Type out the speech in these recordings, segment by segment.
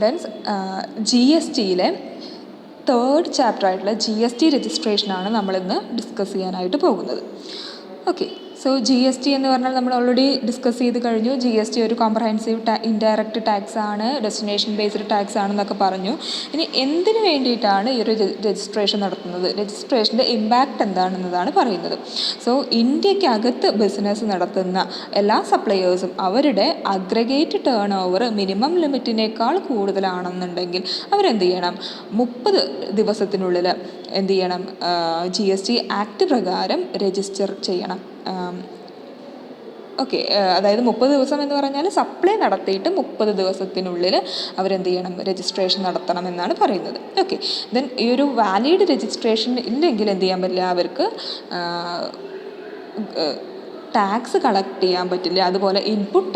Students, G S ടിയിലെ third chapter ആയിട്ടുള്ള G S ടി രജിസ്ട്രേഷനാണ് നമ്മളിന്ന് ഡിസ്കസ് ചെയ്യാനായിട്ട് പോകുന്നത്. Okay, so G S T എന്ന് പറഞ്ഞാൽ നമ്മൾ ഓൾറെഡി ഡിസ്കസ് ചെയ്ത് കഴിഞ്ഞു. ജി എസ് ടി ഒരു കോംപ്രഹെൻസീവ് ഇൻഡയറക്റ്റ് ടാക്സ് ആണ്, ഡെസ്റ്റിനേഷൻ ബേസ്ഡ് ടാക്സ് ആണെന്നൊക്കെ പറഞ്ഞു. ഇനി എന്തിനു വേണ്ടിയിട്ടാണ് ഈ ഒരു രജിസ്ട്രേഷൻ നടത്തുന്നത്, രജിസ്ട്രേഷൻ്റെ ഇമ്പാക്റ്റ് എന്താണെന്നതാണ് പറയുന്നത്. സോ ഇന്ത്യക്കകത്ത് ബിസിനസ് നടത്തുന്ന എല്ലാ സപ്ലയേഴ്സും അവരുടെ അഗ്രഗേറ്റ് ടേൺ ഓവർ മിനിമം ലിമിറ്റിനേക്കാൾ കൂടുതലാണെന്നുണ്ടെങ്കിൽ അവരെന്ത് ചെയ്യണം, 30 ദിവസത്തിനുള്ളിൽ എന്ത് ചെയ്യണം, ജി എസ് ടി ആക്ട് പ്രകാരം രജിസ്റ്റർ ചെയ്യണം. ഓക്കെ, അതായത് 30 ദിവസം എന്ന് പറഞ്ഞാൽ സപ്ലൈ നടത്തിയിട്ട് 30 ദിവസത്തിനുള്ളിൽ അവരെന്ത് ചെയ്യണം, രജിസ്ട്രേഷൻ നടത്തണം എന്നാണ് പറയുന്നത്. ഓക്കെ, ദെൻ ഈ ഒരു വാലിഡ് രജിസ്ട്രേഷൻ ഇല്ലെങ്കിൽ എന്ത് ചെയ്യാൻ പറ്റില്ല, അവർക്ക് ടാക്സ് കളക്ട് ചെയ്യാൻ പറ്റില്ല. അതുപോലെ input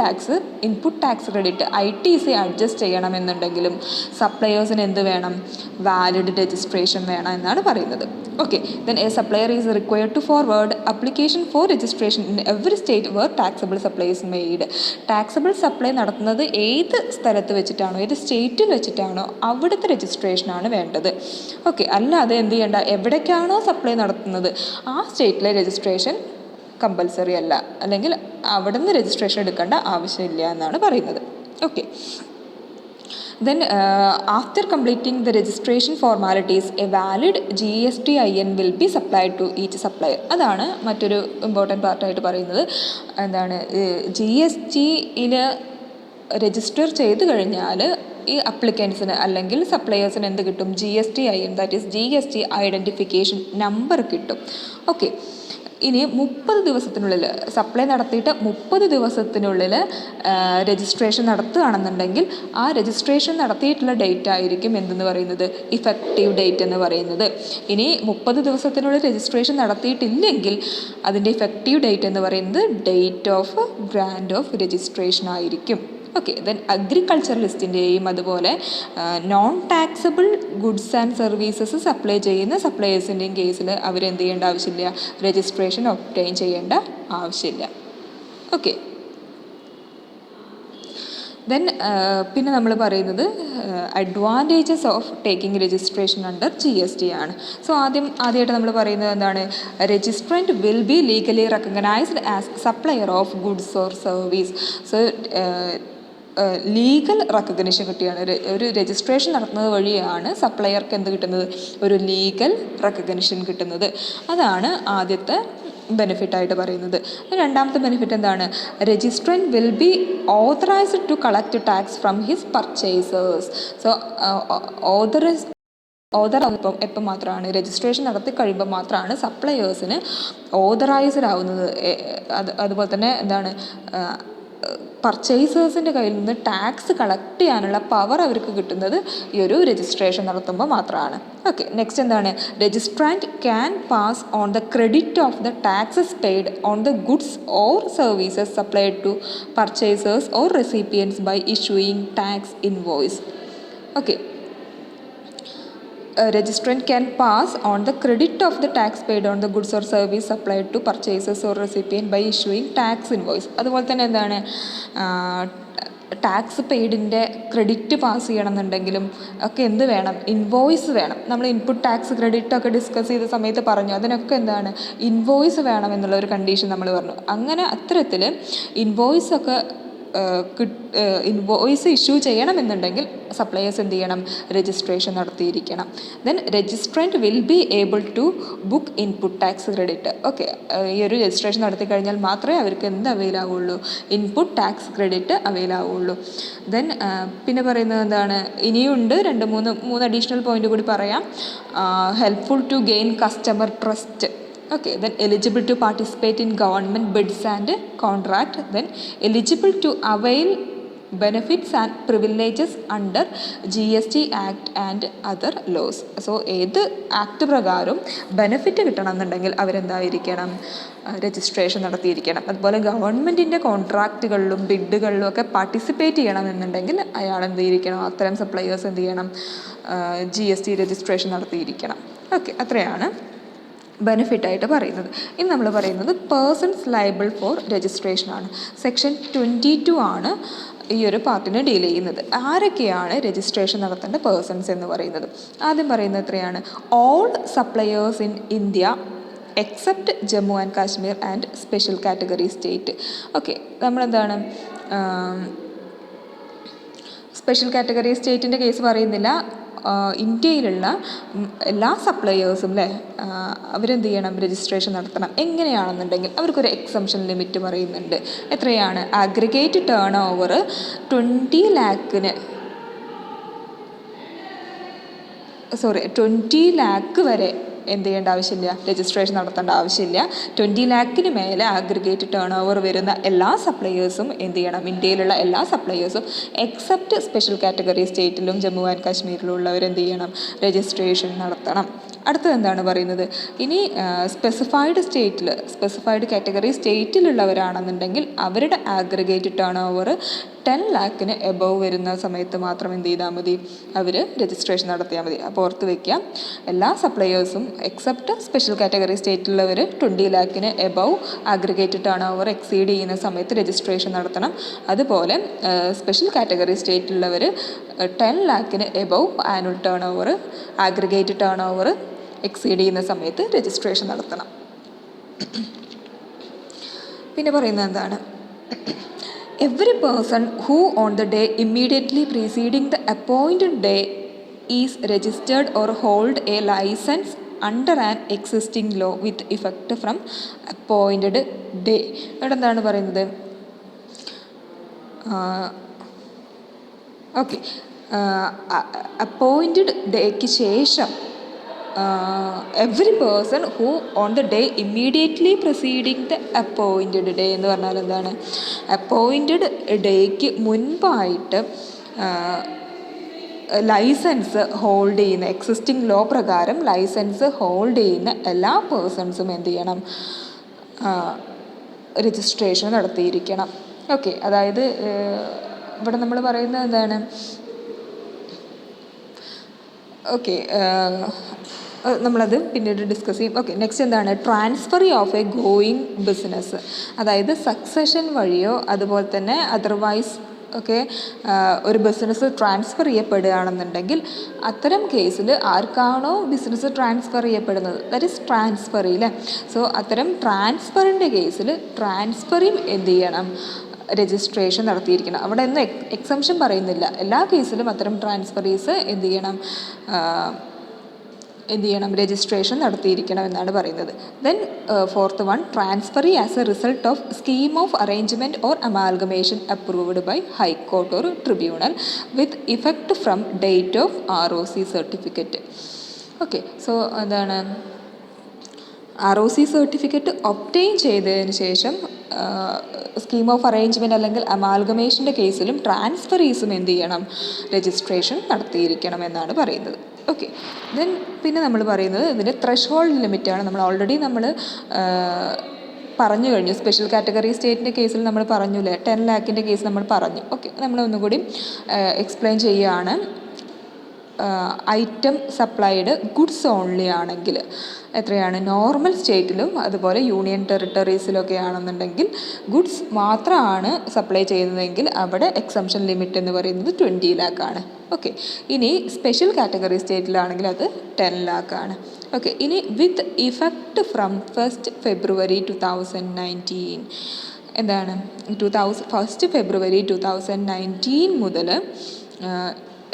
tax credit ITC adjust ചെയ്യണമെന്നുണ്ടെങ്കിലും സപ്ലയേഴ്സിന് എന്ത് വേണം, വാലിഡ് രജിസ്ട്രേഷൻ വേണം എന്നാണ് പറയുന്നത്. Okay, then a supplier is required to forward application for registration in every state where taxable supply is made. Taxable supply നടത്തുന്നത് ഏത് സ്ഥലത്ത് വെച്ചിട്ടാണോ, ഏത് സ്റ്റേറ്റിൽ വെച്ചിട്ടാണോ അവിടുത്തെ രജിസ്ട്രേഷനാണ് വേണ്ടത്. ഓക്കെ, അല്ലാതെ എന്ത് ചെയ്യേണ്ട, എവിടേക്കാണോ സപ്ലൈ നടത്തുന്നത് ആ സ്റ്റേറ്റിലെ രജിസ്ട്രേഷൻ കമ്പൽസറി അല്ല, അല്ലെങ്കിൽ അവിടെ നിന്ന് രജിസ്ട്രേഷൻ എടുക്കേണ്ട ആവശ്യമില്ല എന്നാണ് പറയുന്നത്. Okay, then after completing the registration formalities a valid GSTIN will be supplied to each supplier. അതാണ് മറ്റൊരു ഇമ്പോർട്ടൻറ്റ് പാർട്ടായിട്ട് പറയുന്നത്. എന്താണ്, GSTയിൽ രജിസ്റ്റർ ചെയ്ത് കഴിഞ്ഞാൽ ഈ അപ്ലിക്കൻസിന് അല്ലെങ്കിൽ സപ്ലയേഴ്സിന് എന്ത് കിട്ടും, GSTIN, that is GST identification number കിട്ടും. ഓക്കെ, ഇനി 30 ദിവസത്തിനുള്ളിൽ സപ്ലൈ നടത്തിയിട്ട് 30 ദിവസത്തിനുള്ളിൽ രജിസ്ട്രേഷൻ നടത്തുകയാണെന്നുണ്ടെങ്കിൽ ആ രജിസ്ട്രേഷൻ നടത്തിയിട്ടുള്ള ഡേറ്റ് ആയിരിക്കും എന്തെന്ന് പറയുന്നത്, ഇഫക്റ്റീവ് ഡേറ്റ് എന്ന് പറയുന്നത്. ഇനി 30 ദിവസത്തിനുള്ളിൽ രജിസ്ട്രേഷൻ നടത്തിയിട്ടില്ലെങ്കിൽ അതിൻ്റെ ഇഫക്റ്റീവ് ഡേറ്റ് എന്ന് പറയുന്നത് date of grand of registration ആയിരിക്കും. ഓക്കെ, ദെൻ അഗ്രികൾച്ചറലിസ്റ്റിൻ്റെയും അതുപോലെ non taxable goods and services supply ചെയ്യുന്ന സപ്ലയേഴ്സിൻ്റെയും കേസിൽ അവരെന്ത് ചെയ്യേണ്ട ആവശ്യമില്ല, രജിസ്ട്രേഷൻ ഒബ്റ്റെയിൻ ചെയ്യേണ്ട ആവശ്യമില്ല. ഓക്കെ, ദെൻ പിന്നെ നമ്മൾ പറയുന്നത് advantages of taking registration under GST ആണ്. സോ ആദ്യമായിട്ട് നമ്മൾ പറയുന്നത് എന്താണ്, registrant will be legally recognised as supplier of goods or service. So legal recognition കിട്ടിയാണ്, ഒരു രജിസ്ട്രേഷൻ നടത്തുന്നത് വഴിയാണ് സപ്ലയർക്ക് എന്ത് കിട്ടുന്നത്, ഒരു ലീഗൽ റെക്കഗ്നിഷൻ കിട്ടുന്നത്. അതാണ് ആദ്യത്തെ ബെനിഫിറ്റായിട്ട് പറയുന്നത്. രണ്ടാമത്തെ ബെനിഫിറ്റ് എന്താണ്, registrant will be authorised to collect tax from his purchasers. So എപ്പം മാത്രമാണ് രജിസ്ട്രേഷൻ നടത്തി കഴിയുമ്പോൾ മാത്രമാണ് സപ്ലയേഴ്സിന് ഓതറൈസ്ഡ് ആവുന്നത്. അതുപോലെ തന്നെ എന്താണ്, പർച്ചേസേഴ്സിൻ്റെ കയ്യിൽ നിന്ന് ടാക്സ് കളക്ട് ചെയ്യാനുള്ള പവർ അവർക്ക് കിട്ടുന്നത് ഈ ഒരു രജിസ്ട്രേഷൻ നടത്തുമ്പോൾ മാത്രമാണ്. ഓക്കെ, നെക്സ്റ്റ് എന്താണ്, registrant can pass on the credit of the taxes paid on the goods or services supplied to purchasers or recipients by issuing tax invoice. Okay, registrant can pass on the credit of the tax paid on the goods or service supplied to purchasers or recipient by issuing tax invoice. അതുപോലെ തന്നെ എന്താണ്, tax പെയ്ഡിൻ്റെ credit pass ചെയ്യണമെന്നുണ്ടെങ്കിലും ഒക്കെ എന്ത് വേണം, invoice വേണം. നമ്മൾ input tax credit ഒക്കെ discuss ചെയ്ത സമയത്ത് പറഞ്ഞു, അതിനൊക്കെ എന്താണ്, ഇൻവോയ്സ് വേണം എന്നുള്ള ഒരു കണ്ടീഷൻ നമ്മൾ പറഞ്ഞു. അങ്ങനെ അത്തരത്തിൽ ഇൻവോയ്സൊക്കെ ഇൻവോയ്സ് ഇഷ്യൂ ചെയ്യണമെന്നുണ്ടെങ്കിൽ സപ്ലയേഴ്സ് എന്ത് ചെയ്യണം, രജിസ്ട്രേഷൻ നടത്തിയിരിക്കണം. Then registrant will be able to book input tax credit. Okay, ഈ ഒരു രജിസ്ട്രേഷൻ നടത്തി കഴിഞ്ഞാൽ മാത്രമേ അവർക്ക് എന്ത് അവൈൽ ആവുള്ളൂ, ഇൻപുട്ട് ടാക്സ് ക്രെഡിറ്റ് അവൈൽ ആവുള്ളൂ. ദെൻ പിന്നെ പറയുന്നത് എന്താണ്, ഇനിയുണ്ട് മൂന്ന് അഡീഷണൽ പോയിന്റ് കൂടി പറയാം. Helpful to gain customer trust. Okay, then eligible to participate in government bids and contract, then eligible to avail benefits and privileges under GST Act and other laws. So ഏത് act പ്രകാരം benefit കിട്ടണമെന്നുണ്ടെങ്കിൽ അവരെന്തായിരിക്കണം, registration നടത്തിയിരിക്കണം. അതുപോലെ ഗവൺമെൻറ്റിൻ്റെ കോൺട്രാക്റ്റുകളിലും ബിഡുകളിലും ഒക്കെ participate ചെയ്യണമെന്നുണ്ടെങ്കിൽ അയാൾ എന്ത് ചെയ്തിരിക്കണം, അത്തരം സപ്ലയേഴ്സ് എന്ത് ചെയ്യണം, GST രജിസ്ട്രേഷൻ നടത്തിയിരിക്കണം. ഓക്കെ, അത്രയാണ് ബെനിഫിറ്റായിട്ട് പറയുന്നത്. ഇനി നമ്മൾ പറയുന്നത് പേഴ്സൺസ് ലയബിൾ ഫോർ രജിസ്ട്രേഷൻ ആണ്. സെക്ഷൻ 22 ആണ് ഈ ഒരു പാർട്ടിനെ ഡീൽ ചെയ്യുന്നത്. ആരൊക്കെയാണ് രജിസ്ട്രേഷൻ നടത്തേണ്ട പേഴ്സൺസ് എന്ന് പറയുന്നത്? ആദ്യം പറയുന്നത് എത്രയാണ്? All suppliers in India except Jammu and Kashmir and special category state. Okay, നമ്മളെന്താണ് സ്പെഷ്യൽ കാറ്റഗറി സ്റ്റേറ്റിൻ്റെ കേസ് പറയുന്നില്ല. ഇന്ത്യയിലുള്ള എല്ലാ സപ്ലയേഴ്സും അല്ലേ, അവരെന്ത് ചെയ്യണം? രജിസ്ട്രേഷൻ നടത്തണം. എങ്ങനെയാണെന്നുണ്ടെങ്കിൽ അവർക്കൊരു എക്സംഷൻ ലിമിറ്റ് പറയുന്നുണ്ട്. എത്രയാണ്? അഗ്രിഗേറ്റ് ടേൺ ഓവർ 20 lakh വരെ എന്ത് ചെയ്യേണ്ട ആവശ്യമില്ല? രജിസ്ട്രേഷൻ നടത്തേണ്ട ആവശ്യമില്ല. 20 lakhന് മേലെ അഗ്രിഗേറ്റ് ടേൺ ഓവർ വരുന്ന എല്ലാ സപ്ലയേഴ്സും എന്ത് ചെയ്യണം? ഇന്ത്യയിലുള്ള എല്ലാ സപ്ലയേഴ്സും എക്സെപ്റ്റ് സ്പെഷ്യൽ കാറ്റഗറി സ്റ്റേറ്റിലും ജമ്മു ആൻഡ് കാശ്മീരിലും ഉള്ളവർ എന്ത് ചെയ്യണം? രജിസ്ട്രേഷൻ നടത്തണം. അടുത്തത് എന്താണ് പറയുന്നത്? ഇനി സ്പെസിഫൈഡ് കാറ്റഗറി സ്റ്റേറ്റിലുള്ളവരാണെന്നുണ്ടെങ്കിൽ അവരുടെ ആഗ്രിഗേറ്റ് ടേൺ ഓവർ 10 lakhന് എബവ് വരുന്ന സമയത്ത് മാത്രം എന്ത് ചെയ്താൽ മതി? അവർ രജിസ്ട്രേഷൻ നടത്തിയാൽ മതി. അപ്പോൾ ഓർത്ത് വയ്ക്കാം, എല്ലാ സപ്ലയേഴ്സും എക്സെപ്റ്റ് സ്പെഷ്യൽ കാറ്റഗറി സ്റ്റേറ്റിലുള്ളവർ 20 lakhന് above aggregate turnover exceed ചെയ്യുന്ന സമയത്ത് രജിസ്ട്രേഷൻ നടത്തണം. അതുപോലെ സ്പെഷ്യൽ കാറ്റഗറി സ്റ്റേറ്റിലുള്ളവർ 10 lakhന് above annual turnover aggregate turnover exceed ചെയ്യുന്ന സമയത്ത് രജിസ്ട്രേഷൻ നടത്തണം. പിന്നെ പറയുന്നത് എന്താണ്? Every person who on the day immediately preceding the appointed day is registered or hold a licence under an existing law with effect from appointed day. ഇവിടെ എന്താണ് പറയുന്നത്? Okay, appointed ഡേക്ക് ശേഷം every person who on the day immediately proceeding the appointed day എന്ന് പറഞ്ഞാൽ എന്താണ്? Appointed ഡേക്ക് മുൻപായിട്ട് licence hold ചെയ്യുന്ന, existing law പ്രകാരം ലൈസൻസ് ഹോൾഡ് ചെയ്യുന്ന എല്ലാ പേഴ്സൺസും എന്ത് ചെയ്യണം? രജിസ്ട്രേഷൻ നടത്തിയിരിക്കണം. ഓക്കെ, അതായത് ഇവിടെ നമ്മൾ പറയുന്നത് എന്താണ്? ഓക്കെ, നമ്മളത് പിന്നീട് ഡിസ്കസ് ചെയ്യും. ഓക്കെ, നെക്സ്റ്റ് എന്താണ്? Transfer of A going business, അതായത് സക്സഷൻ വഴിയോ അതുപോലെ തന്നെ അതർവൈസ് ഒക്കെ ഒരു ബിസിനസ് ട്രാൻസ്ഫർ ചെയ്യപ്പെടുകയാണെന്നുണ്ടെങ്കിൽ അത്തരം കേസിൽ ആർക്കാണോ ബിസിനസ് ട്രാൻസ്ഫർ ചെയ്യപ്പെടുന്നത്, ദാറ്റ് ഈസ് ട്രാൻസ്ഫറി അല്ലേ. സോ അത്തരം ട്രാൻസ്ഫറിൻ്റെ കേസിൽ ട്രാൻസ്ഫറിയും എന്ത് ചെയ്യണം? രജിസ്ട്രേഷൻ നടത്തിയിരിക്കണം. അവിടെ ഒന്നും എക്സംഷൻ പറയുന്നില്ല. എല്ലാ കേസിലും അത്തരം ട്രാൻസ്ഫറീസ് എന്ത് ചെയ്യണം? രജിസ്ട്രേഷൻ നടത്തിയിരിക്കണം എന്നാണ് പറയുന്നത്. Then fourth one, transferee as a result of scheme of arrangement or amalgamation approved by high court or tribunal with effect from date of ROC certificate. Okay, so എന്താണ്? ROC സർട്ടിഫിക്കറ്റ് ഒബ്റ്റെയിൻ ചെയ്തതിന് ശേഷം scheme of arrangement അല്ലെങ്കിൽ അമാൽഗമേഷൻ്റെ കേസിലും ട്രാൻസ്ഫറീസും എന്ത് ചെയ്യണം? Registration നടത്തിയിരിക്കണം എന്നാണ് പറയുന്നത്. ഓക്കെ, ദെൻ പിന്നെ നമ്മൾ പറയുന്നത് ഇതിൻ്റെ ത്രഷ്-ഹോൾഡ് ലിമിറ്റാണ്. നമ്മൾ ഓൾറെഡി പറഞ്ഞു കഴിഞ്ഞു. സ്പെഷ്യൽ കാറ്റഗറി സ്റ്റേറ്റിൻ്റെ കേസിൽ നമ്മൾ പറഞ്ഞില്ലേ, 10 lakhൻ്റെ കേസ് നമ്മൾ പറഞ്ഞു. ഓക്കെ, നമ്മളൊന്നുകൂടി എക്സ്പ്ലെയിൻ ചെയ്യുകയാണ്. ഐറ്റം സപ്ലൈഡ് ഗുഡ്സ് ഓൺലി ആണെങ്കിൽ എത്രയാണ്? നോർമൽ സ്റ്റേറ്റിലും അതുപോലെ യൂണിയൻ ടെറിട്ടറീസിലൊക്കെ ആണെന്നുണ്ടെങ്കിൽ ഗുഡ്സ് മാത്രമാണ് സപ്ലൈ ചെയ്യുന്നതെങ്കിൽ അവിടെ എക്സംഷൻ ലിമിറ്റ് എന്ന് പറയുന്നത് 20 lakh ആണ്. ഓക്കെ, ഇനി സ്പെഷ്യൽ കാറ്റഗറി സ്റ്റേറ്റിലാണെങ്കിൽ അത് 10 lakh ആണ്. ഓക്കെ, ഇനി വിത്ത് ഇഫക്റ്റ് ഫ്രം 1st February 2019 എന്താണ്? 1st February 2019 മുതൽ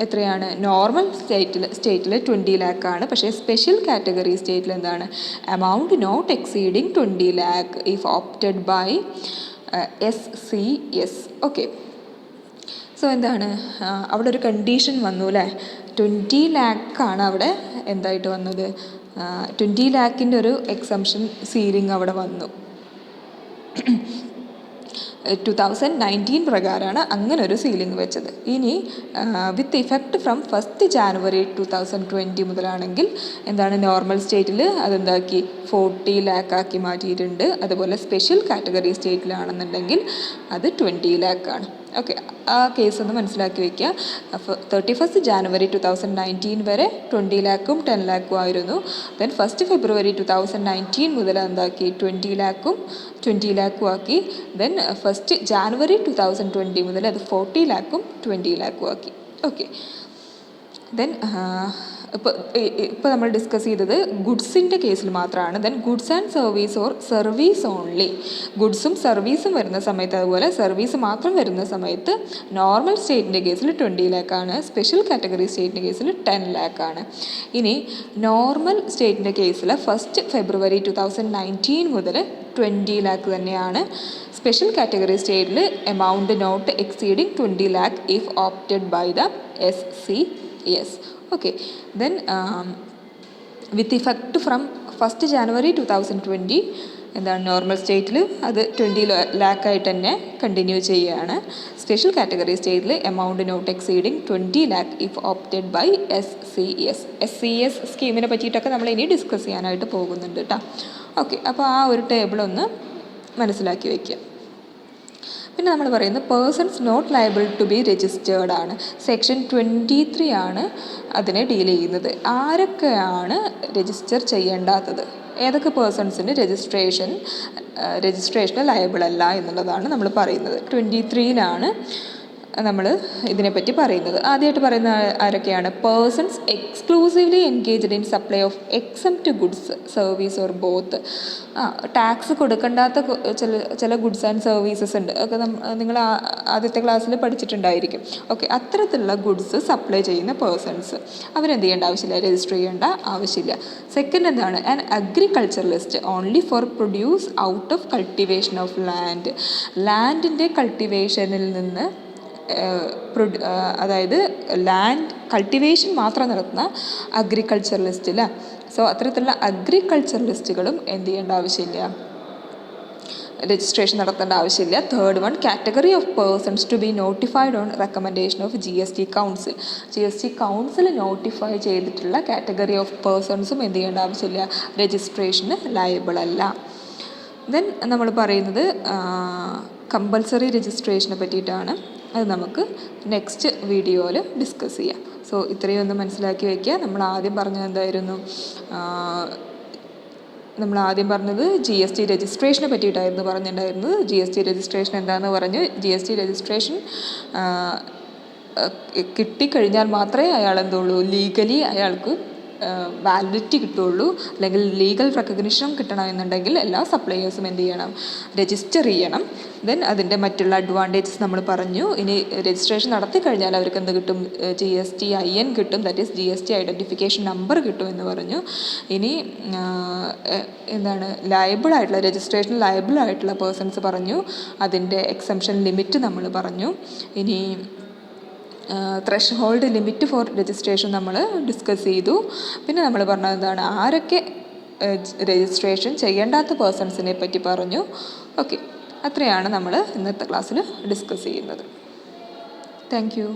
എത്രയാണ്? നോർമൽ സ്റ്റേറ്റിൽ 20 lakh ആണ്. പക്ഷേ സ്പെഷ്യൽ കാറ്റഗറി സ്റ്റേറ്റിൽ എന്താണ്? Amount not exceeding 20 lakh if opted by SCS. Okay, so എന്താണ്? അവിടെ ഒരു കണ്ടീഷൻ വന്നു അല്ലേ? 20 lakh ആണ് അവിടെ എന്തായിട്ട് വന്നത്? 20 lakhൻ്റെ ഒരു എക്സംഷൻ സീലിംഗ് അവിടെ വന്നു. 2019 പ്രകാരമാണ് അങ്ങനെ ഒരു സീലിംഗ് വെച്ചത്. ഇനി വിത്ത് ഇഫക്റ്റ് ഫ്രം 1st January 2020 മുതലാണെങ്കിൽ എന്താണ്? നോർമൽ സ്റ്റേറ്റിൽ അതെന്താക്കി? 40 lakh ആക്കി മാറ്റിയിട്ടുണ്ട്. അതുപോലെ സ്പെഷ്യൽ കാറ്റഗറി സ്റ്റേറ്റിലാണെന്നുണ്ടെങ്കിൽ അത് 20 lakh ആണ്. ഓക്കെ, ആ കേസ് ഒന്ന് മനസ്സിലാക്കി വയ്ക്കുക. 31st January 2019 വരെ 20 lakhും 10 lakhും ആയിരുന്നു. ദെൻ 1st February 2019 മുതൽ എന്താക്കി 20 lakhും 20 lakhും ആക്കി. ദെൻ 1st January 2020 മുതൽ അത് 40 lakhും 20 lakhും ആക്കി. ഓക്കെ, ദെൻ ഇപ്പോൾ നമ്മൾ ഡിസ്കസ് ചെയ്തത് ഗുഡ്സിൻ്റെ കേസിൽ മാത്രമാണ്. Then goods and service or service only, ഗുഡ്സും സർവീസും വരുന്ന സമയത്ത്, അതുപോലെ സർവീസ് മാത്രം വരുന്ന സമയത്ത് നോർമൽ സ്റ്റേറ്റിൻ്റെ കേസിൽ 20 ലാഖാണ്, സ്പെഷ്യൽ കാറ്റഗറി സ്റ്റേറ്റിൻ്റെ കേസിൽ 10 ലാഖാണ്. ഇനി നോർമൽ സ്റ്റേറ്റിൻ്റെ കേസിൽ 1st February 2019 മുതൽ 20 ലാഖ് തന്നെയാണ്. സ്പെഷ്യൽ കാറ്റഗറി സ്റ്റേറ്റിൽ amount not exceeding 20 lakh if opted by the SCS. Okay, then with effect from 1st January 2020 എന്താണ് നോർമൽ സ്റ്റേറ്റിൽ അത് 20 ലാഖായിട്ട് തന്നെ കണ്ടിന്യൂ ചെയ്യുകയാണ്. സ്പെഷ്യൽ കാറ്റഗറി സ്റ്റേറ്റിൽ amount not exceeding 20 lakh if opted by SCS സ്കീമിനെ പറ്റിയിട്ടൊക്കെ നമ്മൾ ഇനി ഡിസ്കസ് ചെയ്യാനായിട്ട് പോകുന്നുണ്ട് കേട്ടോ. ഓക്കെ, അപ്പോൾ ആ ഒരു ടേബിൾ ഒന്ന് മനസ്സിലാക്കി വയ്ക്കുക. പിന്നെ നമ്മൾ പറയുന്നത് persons not liable to be registered ആണ്. സെക്ഷൻ 23 ആണ് അതിനെ ഡീൽ ചെയ്യുന്നത്. ആരൊക്കെയാണ് രജിസ്റ്റർ ചെയ്യേണ്ടാത്തത്, ഏതൊക്കെ പേഴ്സൺസിന് രജിസ്ട്രേഷന് ലയബിൾ അല്ല എന്നുള്ളതാണ് നമ്മൾ പറയുന്നത്. 23ലാണ് നമ്മൾ ഇതിനെപ്പറ്റി പറയുന്നത്. ആദ്യമായിട്ട് പറയുന്ന ആരൊക്കെയാണ്? Persons exclusively engaged in supply of except goods service or both. Tax കൊടുക്കേണ്ടാത്ത ചില ഗുഡ്സ് ആൻഡ് സർവീസസ് ഉണ്ട്. ഒക്കെ നിങ്ങൾ ആദ്യത്തെ ക്ലാസ്സിൽ പഠിച്ചിട്ടുണ്ടായിരിക്കും. ഓക്കെ, അത്തരത്തിലുള്ള ഗുഡ്സ് സപ്ലൈ ചെയ്യുന്ന പേഴ്സൺസ് അവരെന്ത് ചെയ്യേണ്ട ആവശ്യമില്ല, രജിസ്റ്റർ ചെയ്യേണ്ട ആവശ്യമില്ല. സെക്കൻഡ് എന്താണ്? An agriculturalist only for produce out of cultivation of land. ലാൻഡിൻ്റെ കൾട്ടിവേഷനിൽ നിന്ന് അതായത് ലാൻഡ് കൾട്ടിവേഷൻ മാത്രം നടത്തുന്ന അഗ്രികൾച്ചറലിസ്റ്റില്ല. സോ അത്തരത്തിലുള്ള അഗ്രികൾച്ചറലിസ്റ്റുകളും എന്ത് ചെയ്യേണ്ട ആവശ്യമില്ല, രജിസ്ട്രേഷൻ നടത്തേണ്ട ആവശ്യമില്ല. Third one, category of persons to be notified on recommendation of GST council. GST council notify ചെയ്തിട്ടുള്ള കാറ്റഗറി ഓഫ് പേഴ്സൺസും എന്ത് ചെയ്യേണ്ട ആവശ്യമില്ല, രജിസ്ട്രേഷന് ലയബിൾ അല്ല. ദെൻ നമ്മൾ പറയുന്നത് കമ്പൽസറി രജിസ്ട്രേഷനെ പറ്റിയിട്ടാണ്. അത് നമുക്ക് നെക്സ്റ്റ് വീഡിയോയിൽ ഡിസ്കസ് ചെയ്യാം. സോ ഇത്രയും ഒന്ന് മനസ്സിലാക്കി വയ്ക്കുക. നമ്മൾ ആദ്യം പറഞ്ഞത് എന്തായിരുന്നു? നമ്മൾ ആദ്യം പറഞ്ഞത് GST രജിസ്ട്രേഷനെ പറ്റിയിട്ടായിരുന്നു പറഞ്ഞിട്ടുണ്ടായിരുന്നത്. GST രജിസ്ട്രേഷൻ എന്താണെന്ന് പറഞ്ഞ്, GST രജിസ്ട്രേഷൻ കിട്ടിക്കഴിഞ്ഞാൽ മാത്രമേ അയാൾ എന്തുള്ളൂ, ലീഗലി അയാൾക്ക് വാലിഡിറ്റി കിട്ടുള്ളൂ. അല്ലെങ്കിൽ ലീഗൽ റെക്കഗ്നിഷൻ കിട്ടണമെന്നുണ്ടെങ്കിൽ എല്ലാ സപ്ലയേഴ്സും എന്ത് ചെയ്യണം, രജിസ്റ്റർ ചെയ്യണം. ദെൻ അതിൻ്റെ മറ്റുള്ള അഡ്വാൻറ്റേജസ് നമ്മൾ പറഞ്ഞു. ഇനി രജിസ്ട്രേഷൻ നടത്തി കഴിഞ്ഞാൽ അവർക്ക് എന്ത് കിട്ടും, GSTIN കിട്ടും, that is GST identification number കിട്ടും എന്ന് പറഞ്ഞു. ഇനി എന്താണ്, ലയബിളായിട്ടുള്ള രജിസ്ട്രേഷൻ ലയബിളായിട്ടുള്ള പേഴ്സൺസ് പറഞ്ഞു. അതിൻ്റെ എക്സംഷൻ ലിമിറ്റ് നമ്മൾ പറഞ്ഞു. ഇനി thrush hold limit for registration നമ്മൾ ഡിസ്കസ് ചെയ്തു. പിന്നെ നമ്മൾ പറഞ്ഞത് എന്താണ്, ആരൊക്കെ രജിസ്ട്രേഷൻ ചെയ്യേണ്ടാത്ത പേഴ്സൺസിനെ പറ്റി പറഞ്ഞു. ഓക്കെ, അത്രയാണ് നമ്മൾ ഇന്നത്തെ ക്ലാസ്സിൽ ഡിസ്കസ് ചെയ്യുന്നത്. Thank you.